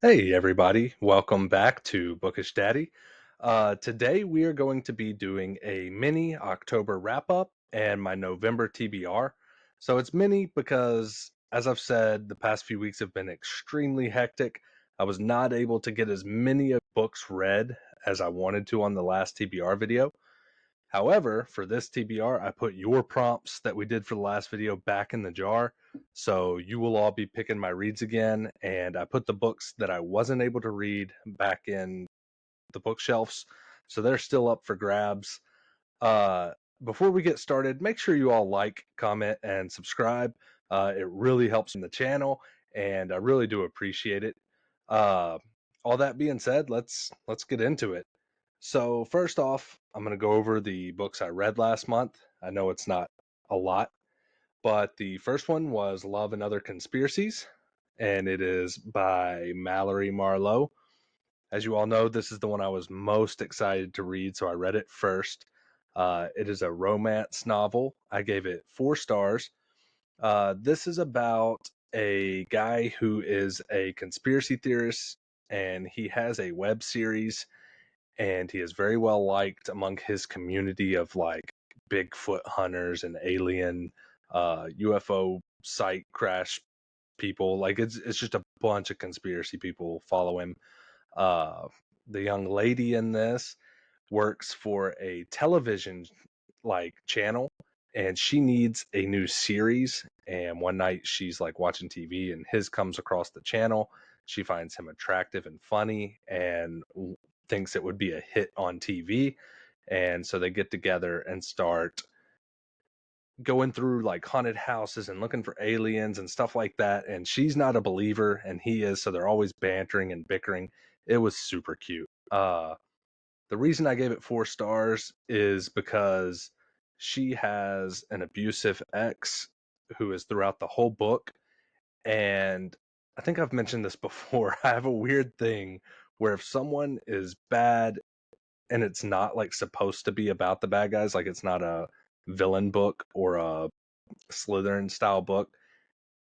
Hey everybody, welcome back to Bookish Daddy. Today we are going to be doing a mini October wrap up and my November TBR. So it's mini because, as I've said, the past few weeks have been extremely hectic. I was not able to get as many books read as I wanted to on the last TBR video. However, for this TBR, I put your prompts that we did for the last video back in the jar. So you will all be picking my reads again. And I put the books that I wasn't able to read back in the bookshelves. So they're still up for grabs. Uh, Before we get started, make sure you all like, comment, and subscribe. It really helps in the channel, and I really do appreciate it. Uh, all that being said, let's get into it. So first off, I'm going to go over the books I read last month. I know it's not a lot, but the first one was Love and Other Conspiracies, and it is by Mallory Marlowe. As you all know, this is the one I was most excited to read, so I read it first. It is a romance novel. I gave it 4 stars. This is about a guy who is a conspiracy theorist, and he has a web series, and he is very well liked among his community of like Bigfoot hunters and alien UFO site crash people. Like it's just a bunch of conspiracy people follow him. uh, the young lady in this works for a television like channel, and she needs a new series. And one night she's like watching TV and his comes across the channel. She finds him attractive and funny and thinks it would be a hit on TV. And so they get together and start going through like haunted houses and looking for aliens and stuff like that. And she's not a believer and he is, so they're always bantering and bickering. It was super cute. The reason I gave it 4 stars is because she has an abusive ex who is throughout the whole book. And I think I've mentioned this before. I have a weird thing where if someone is bad and it's not like supposed to be about the bad guys, like it's not a villain book or a Slytherin style book,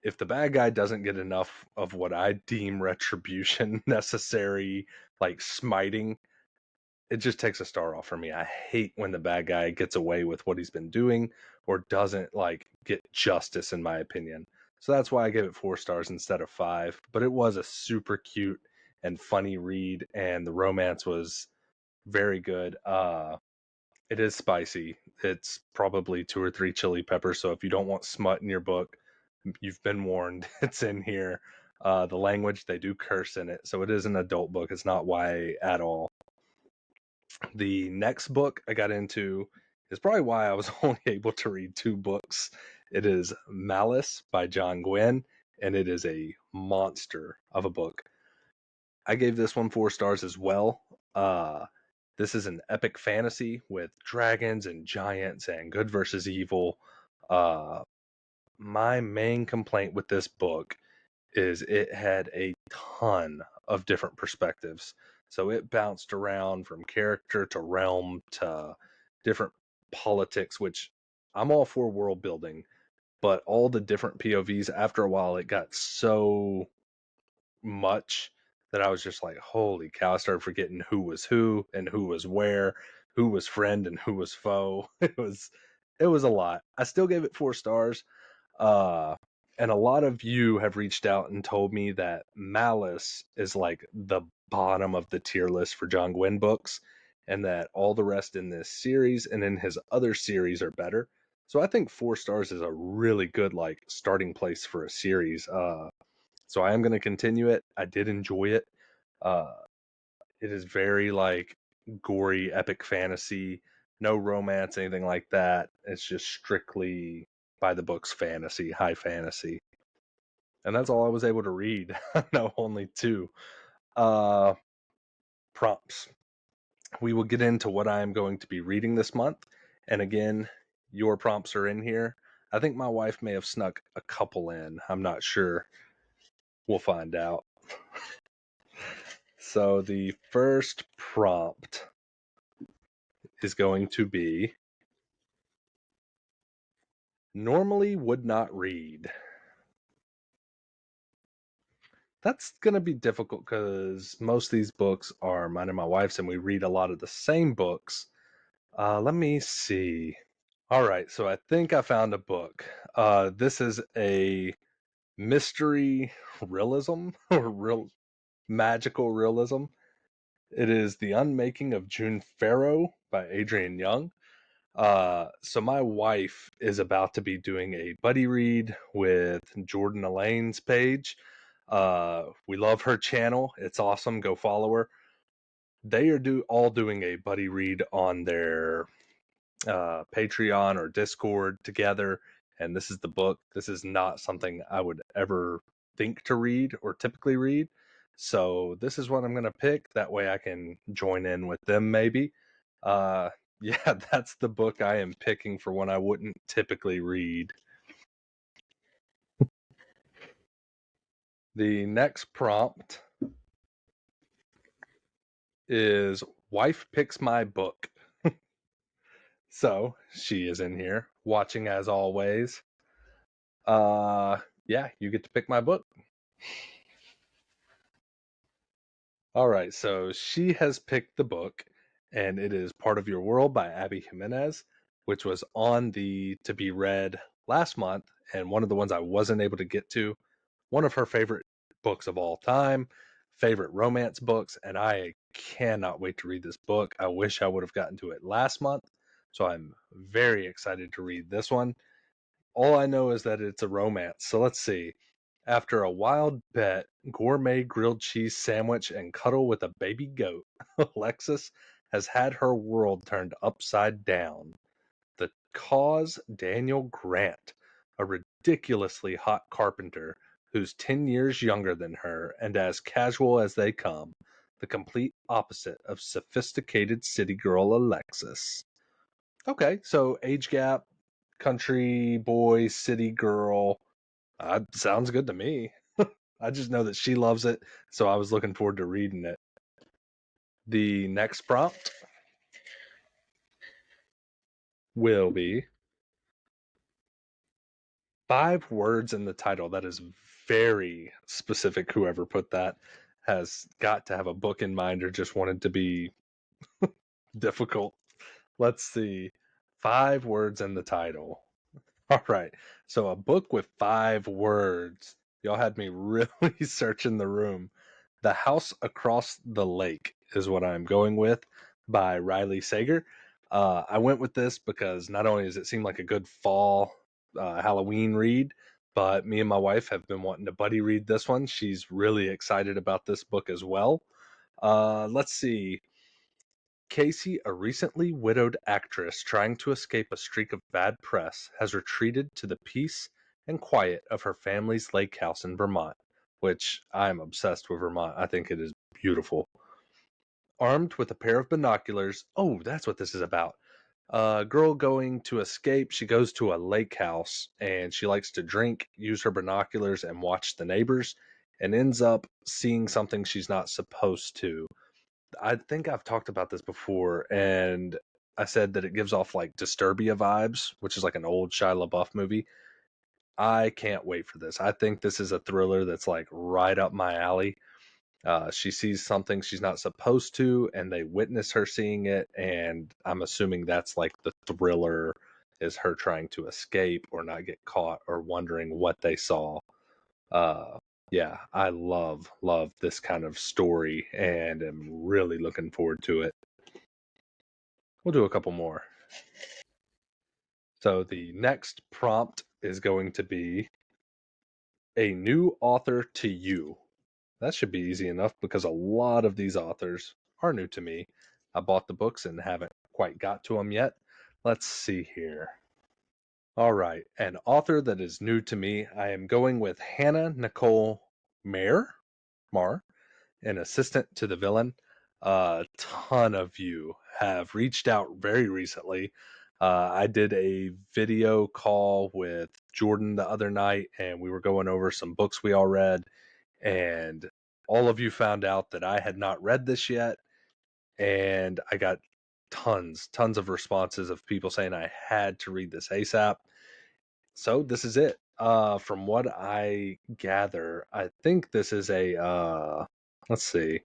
if the bad guy doesn't get enough of what I deem retribution necessary, like smiting, it just takes a star off for me. I hate when the bad guy gets away with what he's been doing or doesn't like get justice, in my opinion. So that's why I gave it 4 stars instead of 5. But it was a super cute and funny read, and the romance was very good. It is spicy. It's probably 2 or 3 chili peppers. So if you don't want smut in your book, you've been warned. It's in here. The language, they do curse in it, so it is an adult book. It's not YA at all. The next book I got into is probably why I was only able to read 2 books. It is Malice by John Gwynne, and it is a monster of a book. I gave this one 4 stars as well. This is an epic fantasy with dragons and giants and good versus evil. Uh, my main complaint with this book is it had a ton of different perspectives. So it bounced around from character to realm to different politics, which I'm all for world building, but all the different POVs, after a while, it got so much that I was just like, holy cow, I started forgetting who was who and who was where, who was friend and who was foe. It was a lot. I still gave it 4 stars. Uh, and a lot of you have reached out and told me that Malice is like the bottom of the tier list for John Gwynne books, and that all the rest in this series and in his other series are better. So I think 4 stars is a really good like starting place for a series. So I am going to continue it. I did enjoy it. Uh, it is very like gory, epic fantasy, no romance, anything like that. It's just strictly by the books fantasy, high fantasy. And that's all I was able to read. No, only 2. Uh, Prompts. We will get into what I am going to be reading this month. And again, your prompts are in here. I think my wife may have snuck a couple in. I'm not sure. We'll find out. So the first prompt is going to be normally would not read. That's gonna be difficult because most of these books are mine and my wife's, and we read a lot of the same books. Let me see. All right, so I think I found a book. This is a mystery realism or real magical realism. It is The Unmaking of June Farrow by Adrian Young. So my wife is about to be doing a buddy read with Jordan Elaine's page. We love her channel. It's awesome. Go follow her. They are all doing a buddy read on their Patreon or Discord together. And this is the book. This is not something I would ever think to read or typically read. So this is what I'm going to pick. That way I can join in with them maybe. Uh, yeah, that's the book I am picking for one I wouldn't typically read. The next prompt is Wife Picks My Book. So she is in here watching as always. Uh, yeah, you get to pick my book. All right, so she has picked the book, and it is Part of Your World by Abby Jimenez, which was on the to be read last month, and one of the ones I wasn't able to get to. One of her favorite books of all time, favorite romance books, and I cannot wait to read this book. I wish I would have gotten to it last month, so I'm very excited to read this one. All I know is that it's a romance. So let's see. After a wild bet, gourmet grilled cheese sandwich, and cuddle with a baby goat, Alexis has had her world turned upside down. The cause Daniel Grant, a ridiculously hot carpenter who's 10 years younger than her and as casual as they come, the complete opposite of sophisticated city girl Alexis. Okay, so age gap, country boy, city girl. Sounds good to me. I just know that she loves it, so I was looking forward to reading it. The next prompt will be 5 words in the title. That is very specific. Whoever put that has got to have a book in mind or just wanted to be difficult. Let's see. 5 words in the title. All right. So a book with 5 words. Y'all had me really searching the room. The House Across the Lake is what I'm going with by Riley Sager. I went with this because not only does it seem like a good fall Halloween read, but me and my wife have been wanting to buddy read this one. She's really excited about this book as well. Let's see. Casey, a recently widowed actress trying to escape a streak of bad press, has retreated to the peace and quiet of her family's lake house in Vermont, which I'm obsessed with Vermont. I think it is beautiful. Armed with a pair of binoculars, oh, that's what this is about. A girl going to escape, she goes to a lake house and she likes to drink, use her binoculars, and watch the neighbors, and ends up seeing something she's not supposed to. I think I've talked about this before, and I said that it gives off like Disturbia vibes, which is like an old Shia LaBeouf movie. I can't wait for this. I think this is a thriller that's like right up my alley. She sees something she's not supposed to, and they witness her seeing it, and I'm assuming that's like the thriller is her trying to escape or not get caught or wondering what they saw. Uh, yeah, I love this kind of story and am really looking forward to it. We'll do a couple more. So the next prompt is going to be a new author to you. That should be easy enough because a lot of these authors are new to me. I bought the books and haven't quite got to them yet. Let's see here. All right, an author that is new to me. I am going with Hannah Nicole Marr, an assistant to the villain. A ton of you have reached out very recently. I did a video call with Jordan the other night, and we were going over some books we all read. And all of you found out that I had not read this yet. And I got tons of responses of people saying I had to read this ASAP. So this is it. From what I gather, I think this is a let's see.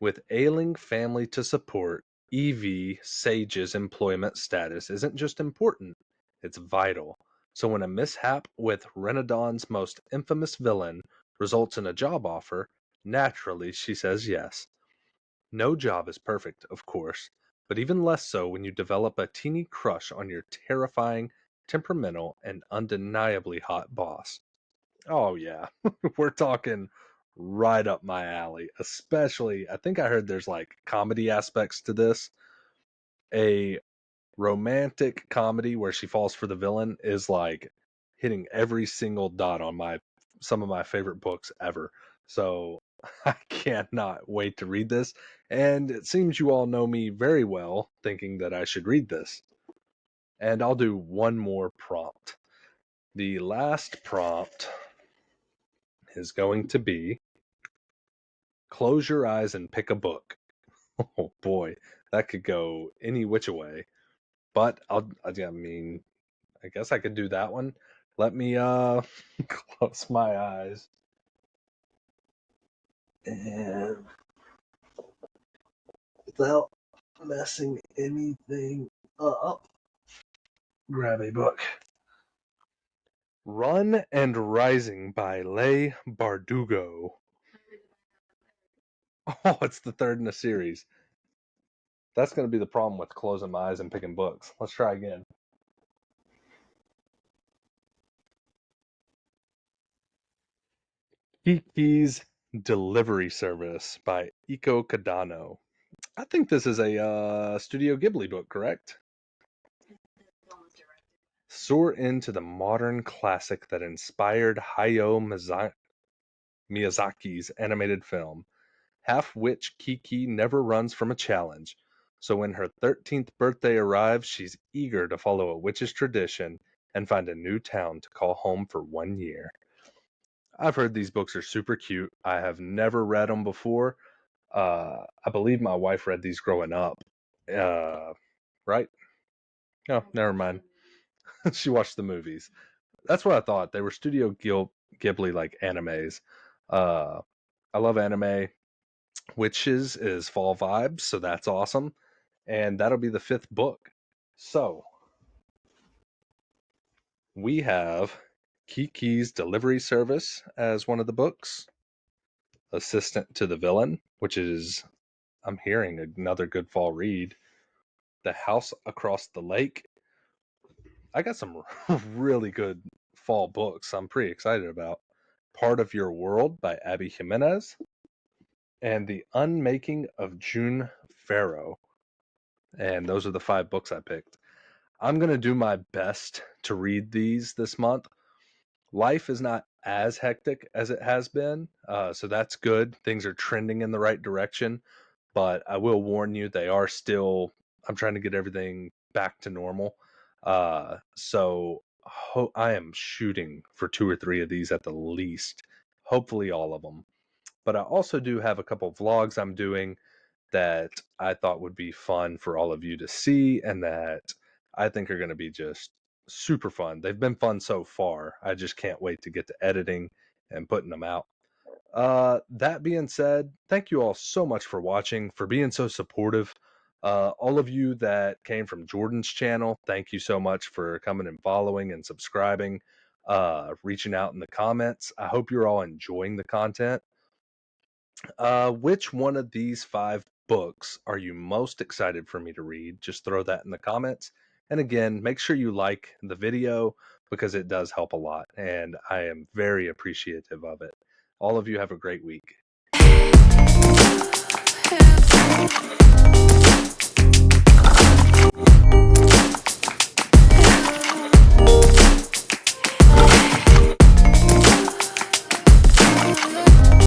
With ailing family to support, EV Sage's employment status isn't just important, it's vital. So when a mishap with Renadon's most infamous villain results in a job offer, naturally she says yes. No job is perfect, of course, but even less so when you develop a teeny crush on your terrifying, temperamental, and undeniably hot boss. Oh, yeah. We're talking right up my alley. Especially, I think I heard there's like comedy aspects to this. A romantic comedy where she falls for the villain is like hitting every single dot on my some of my favorite books ever. So I cannot wait to read this. And it seems you all know me very well, thinking that I should read this. And I'll do one more prompt. The last prompt is going to be close your eyes and pick a book. Oh boy, that could go any which way. But I mean, I guess I could do that one. Let me close my eyes and without messing anything up, grab a book. Run and Rising by Leigh Bardugo. Oh, it's the third in a series. That's going to be the problem with closing my eyes and picking books. Let's try again. Kiki's Delivery Service by Iko Kadano. I think this is a Studio Ghibli book, correct? Soar into the modern classic that inspired Miyazaki's animated film. Half-witch Kiki never runs from a challenge, so when her 13th birthday arrives, she's eager to follow a witch's tradition and find a new town to call home for 1 year. I've heard these books are super cute. I have never read them before. I believe my wife read these growing up. Right? No, never mind. She watched the movies. That's what I thought. They were Ghibli like animes. Uh, I love anime. Witches is fall vibes, so that's awesome. And that'll be the fifth book. So we have Kiki's Delivery Service as one of the books, Assistant to the Villain, which is, I'm hearing, another good fall read. The House Across the Lake. I got some really good fall books I'm pretty excited about. Part of Your World by Abby Jimenez, and The Unmaking of June Farrow. And those are the five books I picked. I'm going to do my best to read these this month. Life is not as hectic as it has been, so that's good. Things are trending in the right direction, but I will warn you, they are still, I'm trying to get everything back to normal. So I am shooting for two or three of these at the least, hopefully all of them. But I also do have a couple vlogs I'm doing that I thought would be fun for all of you to see and that I think are going to be just super fun. They've been fun so far. I just can't wait to get to editing and putting them out. That being said, thank you all so much for watching, for being so supportive. All of you that came from Jordan's channel, thank you so much for coming and following and subscribing, reaching out in the comments. I hope you're all enjoying the content. Which one of these five books are you most excited for me to read? Just throw that in the comments. And again, make sure you like the video because it does help a lot. And I am very appreciative of it. All of you have a great week.